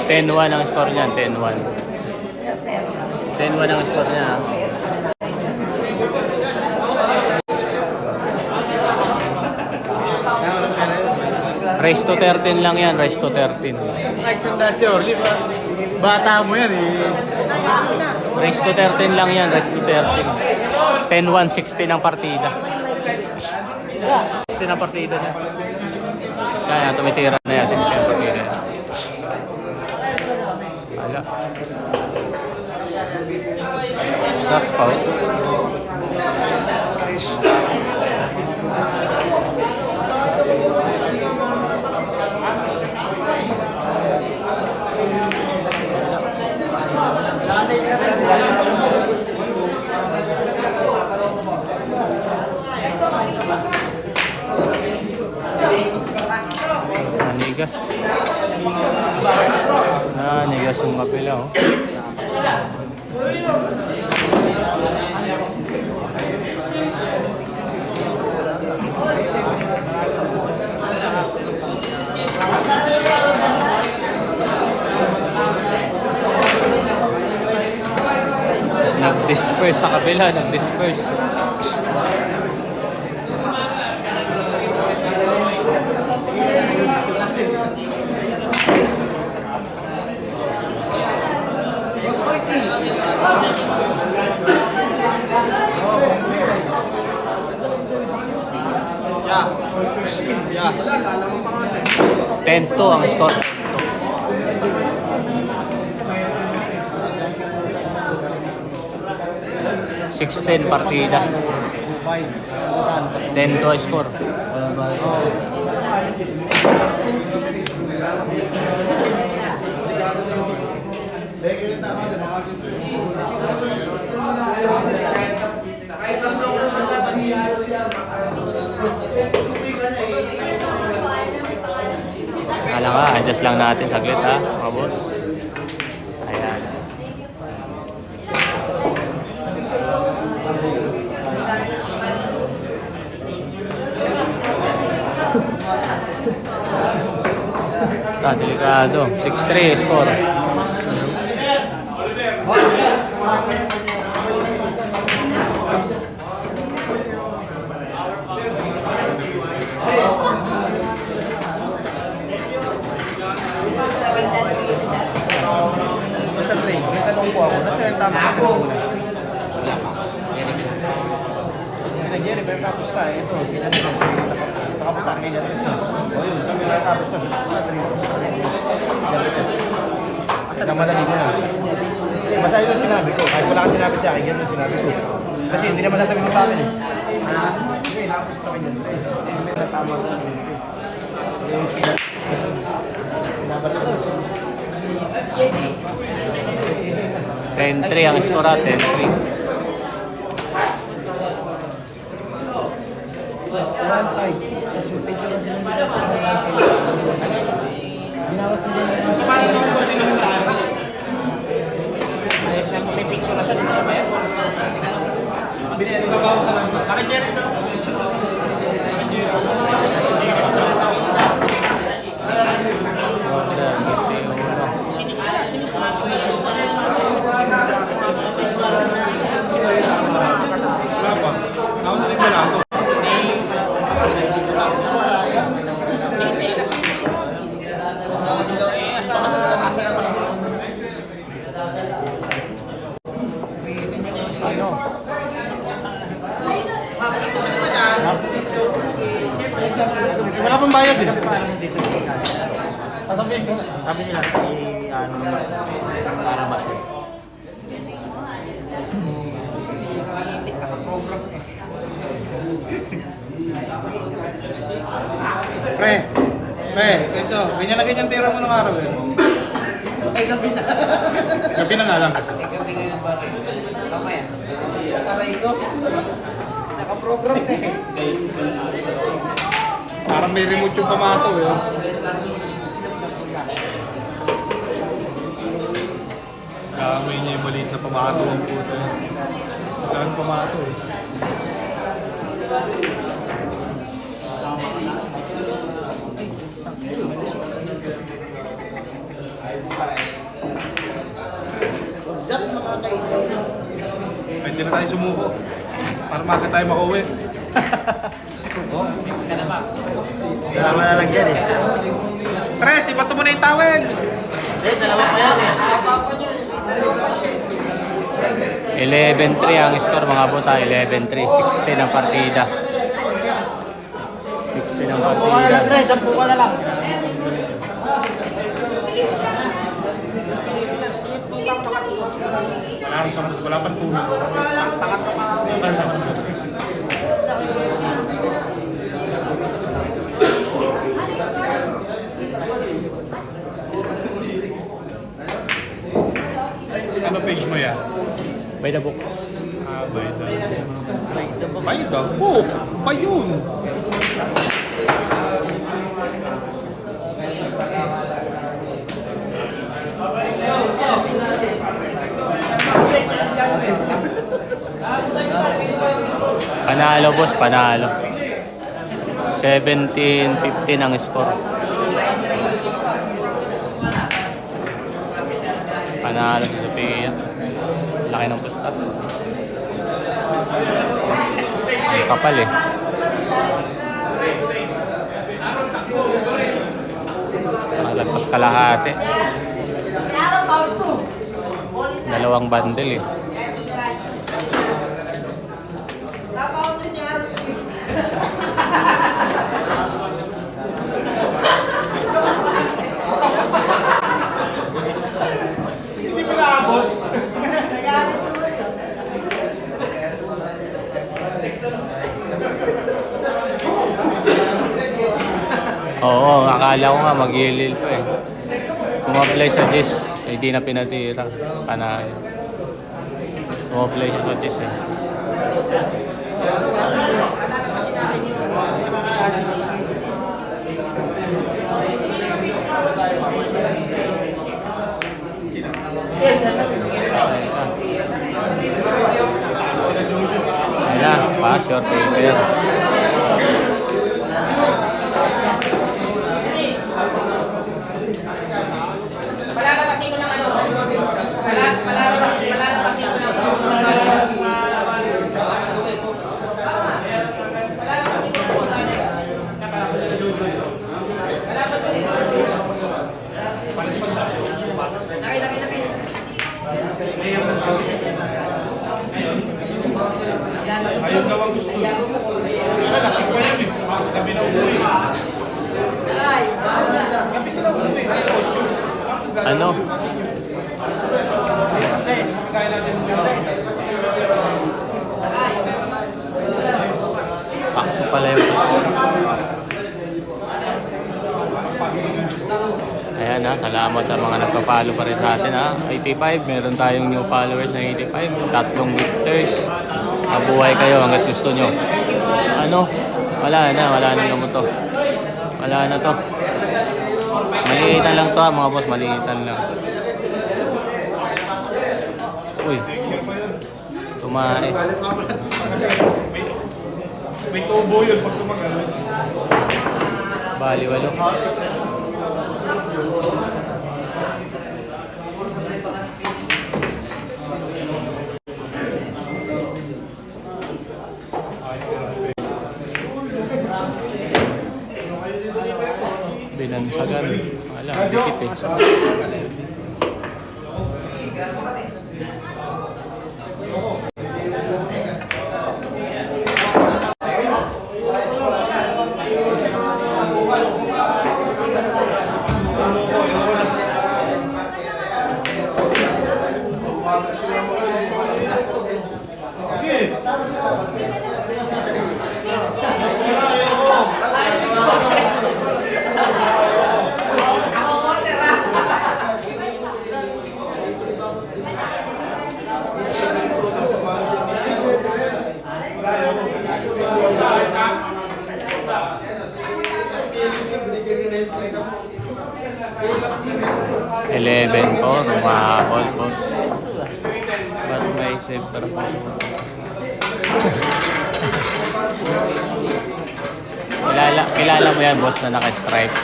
10-1 ang score niyan, 10-1. 10-1 ang score niya. Race to 13 lang yan, race to 13. Kahit sandaan si Orly, bata mo yan eh. Race to 13 lang yan, race to 13. 10-1, 16 ang partida. 16 ang partida niya. Kaya tumitira na yan, 16 ang partida. Hala. That's power. Nanigas. Nanigas yung kapila, oh. Nag-disperse sa kabila, nag-disperse. Yeah. 10-2 ang score. 16 partida. 10-2 score. Kala ka, adjust lang natin saglit ha, mga boss. Ayan. Delikado. 6-3 score. Basta Trey, may tanong po ako. Nasa yung tama ko muna? Wala pa. Kasi Jerry, may tapos pa. Ito, sinabi ko sa kapos akin yan. O yun, kami may tapos pa. Basta malamig na. Basta yun ang sinabi ko. Kahit wala kang sinabi sa akin, yun ang sinabi ko. Kasi hindi naman sasabihin mo sa akin eh. Hindi, tapos sa akin yan. May natama sa akin. Yung sinabi ko. 10-3 ang score at 10-3. Binawas na din. So, paano naman po sinundan? May picture na siya din naman yan. Binili ba sa lang? Naka-Jerry ito. Wala pang bayad eh. Sabi nila sa ano para ba? Pre, ito, ganyan na ganyan tira mo ng araw eh. Ay, gabi na. Gabi na nga lang. Ay, gabi na yung pare. Tama yan. Aray ko. Nakaprogram na eh. Parang may remote yung pamato eh. Kamay niya yung maliit na pamato ang puto. Saan pamato eh. Zap mga kaibigan. Pwede na tayo sumuko. Para maga tayo makauwi. Mix ka na ba? Dalawa na lang yan eh. Tres, ibato mo na yung towel! Dalawa pa yan eh. 11-3 ang score mga boss ha. 11-3. 60 ng partida. 60 ng partida. Tres, 10 ka na lang. Wala pang tulog. Ano page mo yan? By the book. Ah, by the book. Pa yun. Panalo boss, panalo. 17-15 ang score. Panalo si Sophia. Laki ng pusta. Ang kapal eh. Malagpas kalahati. Dalawang bundle eh. Hindi pa naabot. Oo, akala ko nga mag-iilil pa eh. Kung-apply sa GIS, hindi na pinatira. Panalo. Kung-apply siya sa GIS eh. Ayan, pass your paper. Palalabasin ko ng ano. Palalabasin ko ng Ayun daw ang gusto. Wala, lasing pa yun eh. Gabi na umuwi. Gabi sila umuwi. Ano? Kaya natin Pakto pala yung... Ayan ha, salamat sa mga nagpa-follow pa rin sa atin ha. 85, meron tayong new followers na 85. Tatlong gifters. Mabuhay kayo hanggat gusto nyo. Ano? Wala na gamot to. Wala na to. Maliitan lang to ha mga boss, maliitan lang. Uy. Tumari. may tubo yun pag tumagalo. Bali, walo. Binansagan. Wala, dikit eh. Eleven po, rumahol po. Ba't may save pa rin? Kilala mo yan, boss, na naka-stripe.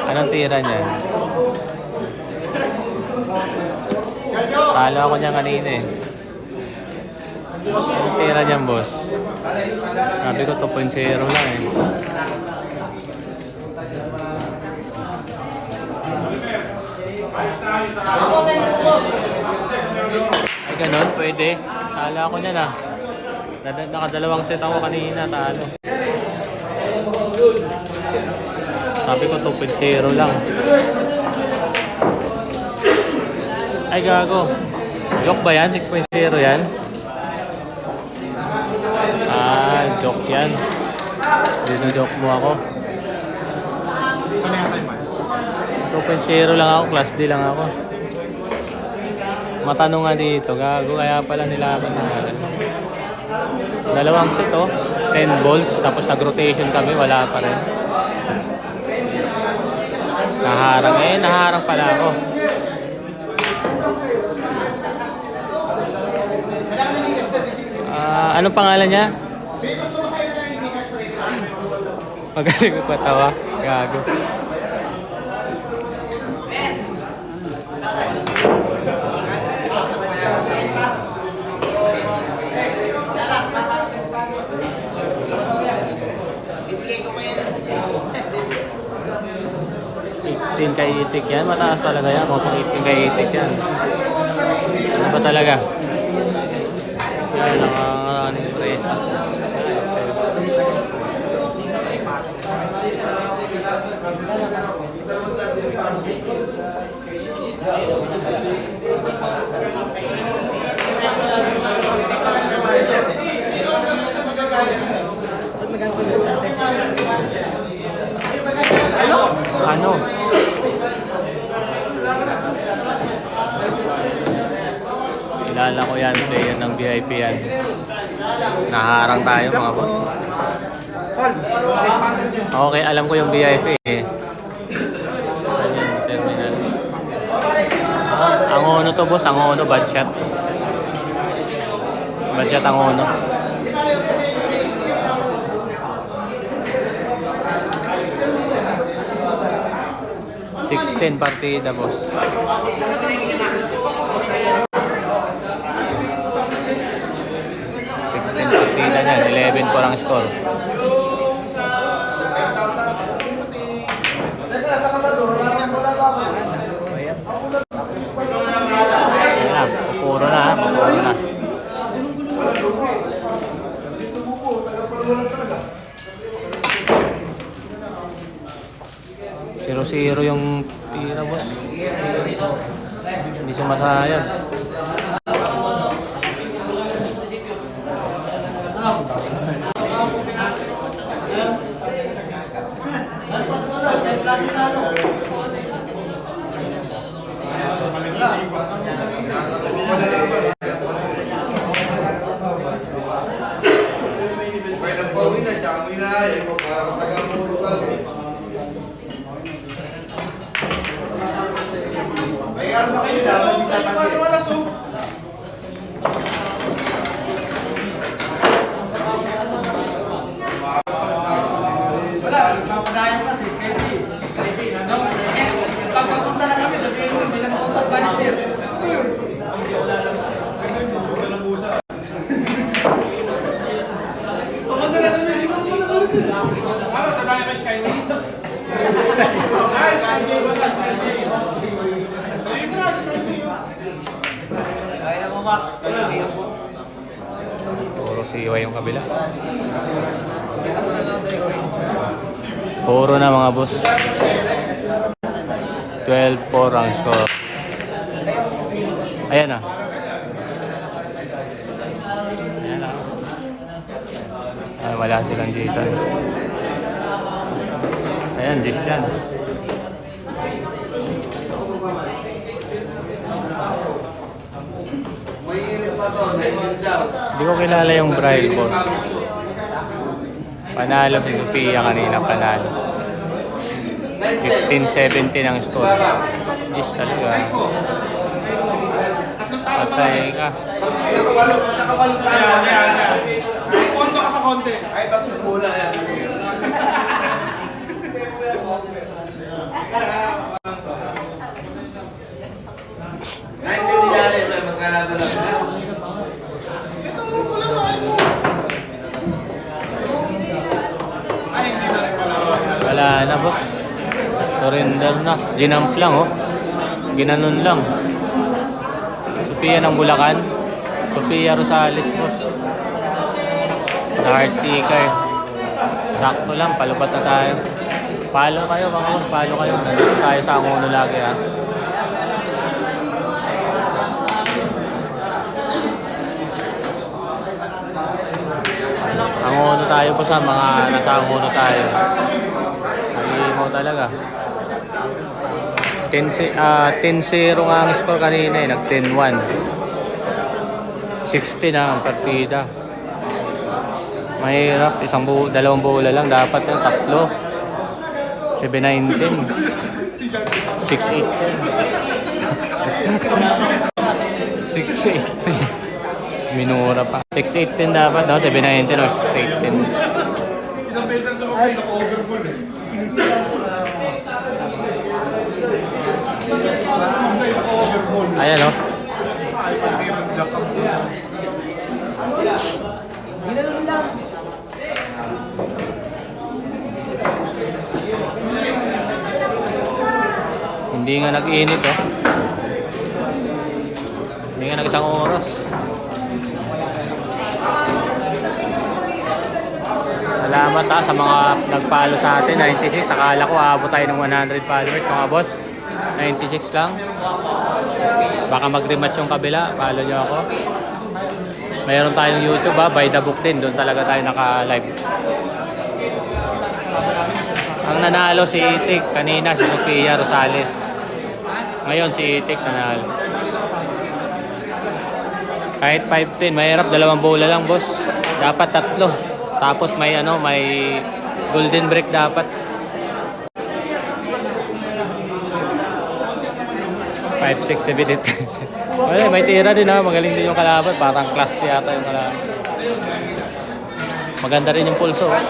Anong tira niyan? Talo ako niya kanina eh. Ang tira niyan, boss. Sabi ko 2.0 lang eh. Ay ganun, pwede. Talo ako niyan ah. Nakadalawang set ako kanina, talo. Sabi ko 2.0 lang. Ay gago. Joke ba yan? 6.0 yan? Ah, joke yan. Dino-joke mo ako. 2.0 lang ako, class D lang ako. Matanong nga dito, gago, kaya pala nilaban na natin. Dalawang set oh, 10 balls, tapos nag-rotation kami, wala pa rin. Naharang eh, naharang pala ako. Anong pangalan niya? Magaling ko patawa, gago. Kay itik yan, mataas talaga yan. Kung 18 kay itik yan. Ano ba talaga? Yan ang aning presa. Ano? Kilala ko yan, player ng VIP yan. Naharang tayo mga boss. Okay, alam ko yung VIP eh. Ayan, terminal. Ang uno to boss, ang uno, bad shot. Bad shot ang uno. Partida boss. 16 partida niyan, 11 po lang score. Ayan na, pupuro na ha, pupuro na. Zero yung tira boss. Hindi sumasayag. Pagpapunta na kami, sabihin mo, hindi na makontak manager. Pumunta na kami, hindi mo na manager. Ano, tabayan mo Skyway? Ay, Skyway, wala, Skyway. Ayun na, Skyway. Kaya na mo, Max, Skyway ang po. Puro siwa yung kabila. Puro na mga boss. 12-4 ang score. Ayan na. Ayan na. Ay, wala silang Jason. Ayan, Jason yan. Hindi ko kilala yung Braille boss. Panalo si Sophia kanina, panalo. 15-17 ang score. Gis talaga. Patay ka. Nakawalo tayo. Konto ka pa konti. Ay, tatlong bola yan. Naintindihan Wala na, boss. Surrender na. Ginamp lang, oh. Ginanon lang. Sophia ng Bulacan. Sophia Rosales, boss. Sa heart ticker. Sakto lang, palupat na tayo. Palo kayo, mga boss. Palo kayo. Nandito tayo sa Angono lagi, ha. Angono tayo po sa mga nasa Angono tayo. Ay mo talaga. 10-0 nga ang score kanina eh. Nag 10-1. 60 na ang partida. Mahirap. Dalawang bola lang. Dapat yung tatlo. 7-19. 6-18. 6-18. Minura pa. 6-18 dapat, no? 7-19 or 6-18. Isang beses sa mga naka-overboard eh. Ayan, no? Hindi nga nag-init, oh. Hindi nga nag-isang oras. Salamat sa mga nag-follow sa atin. 96. Akala ko aabot tayo ng 100 followers, mga boss. 96 lang. Baka mag-rematch yung kabila. Follow nyo ako. Mayroon tayong YouTube, ha. By the book din. Doon talaga tayo naka-live. Ang nanalo si Itik. Kanina si Sophia Rosales. Ngayon si Itik nanalo. Kahit 5-10. Mahirap. Dalawang bola lang, boss. Dapat tatlo. Tapos may golden break dapat. 5, 6, 7, 8. Wala, may tira din, ha. Magaling din yung kalaban. Parang class yata yung kalaban. Maganda rin yung pulso, oh.